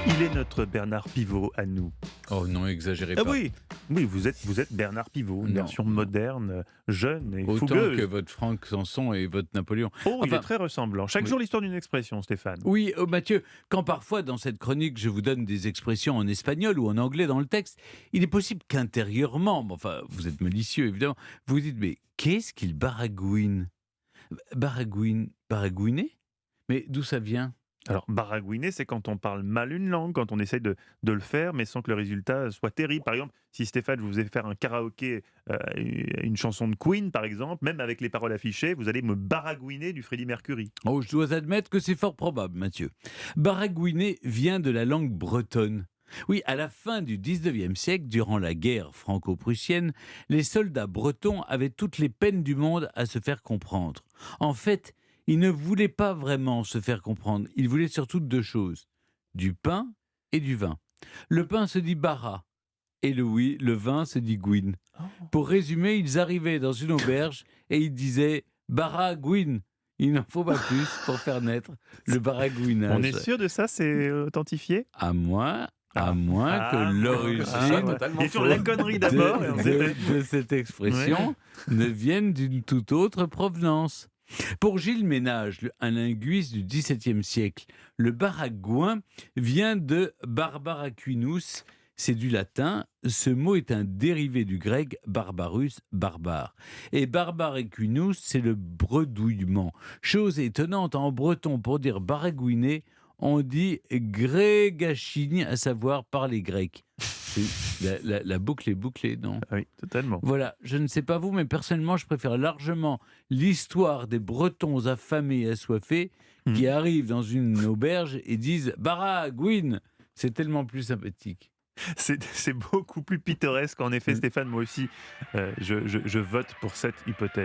Il est notre Bernard Pivot à nous. Oh non, exagérez Ah pas. oui, oui, vous êtes Bernard Pivot, une Non, version non. moderne, jeune et Autant fougueuse. que votre Franck Sanson et votre Napoléon. Oh, il est Enfin, très ressemblant. Chaque oui. jour l'histoire d'une expression, Stéphane. Oui, Mathieu, quand parfois dans cette chronique je vous donne des expressions en espagnol ou en anglais dans le texte, il est possible qu'intérieurement, mais enfin vous êtes malicieux évidemment, vous vous dites mais qu'est-ce qu'il baragouine? Baragouiner? Mais d'où ça vient? Alors, baragouiner, c'est quand on parle mal une langue, quand on essaye de le faire, mais sans que le résultat soit terrible. Par exemple, si Stéphane, je vous faisais faire un karaoké, une chanson de Queen, par exemple, même avec les paroles affichées, vous allez me baragouiner du Freddie Mercury. Oh, je dois admettre que c'est fort probable, Mathieu. Baragouiner vient de la langue bretonne. Oui, à la fin du 19e siècle, durant la guerre franco-prussienne, les soldats bretons avaient toutes les peines du monde à se faire comprendre. En fait, ils ne voulaient pas vraiment se faire comprendre. Ils voulaient surtout deux choses, du pain et du vin. Le pain se dit bara et le vin se dit gouine. Oh. Pour résumer, ils arrivaient dans une auberge et ils disaient baragouine. Il n'en faut pas plus pour faire naître le On est baragouinage. sûr de ça, c'est authentifié? À moins que l'origine ouais. Bien sûr, la connerie d'abord. Et ensuite- de cette expression ne vienne d'une toute autre provenance. Pour Gilles Ménage, un linguiste du XVIIe siècle, le baragouin vient de barbaraquinus, c'est du latin. Ce mot est un dérivé du grec barbarus, barbare. Et barbaraquinus, c'est le bredouillement. Chose étonnante, en breton, pour dire baragouiner, on dit grégachigne, à savoir par les Grecs. La boucle est bouclée, non? Ah oui, totalement. Voilà, je ne sais pas vous, mais personnellement, je préfère largement l'histoire des Bretons affamés et assoiffés qui Mhm. arrivent dans une auberge et disent baragouine. C'est tellement plus sympathique. C'est beaucoup plus pittoresque, en effet, Mm. Stéphane. Moi aussi, je vote pour cette hypothèse.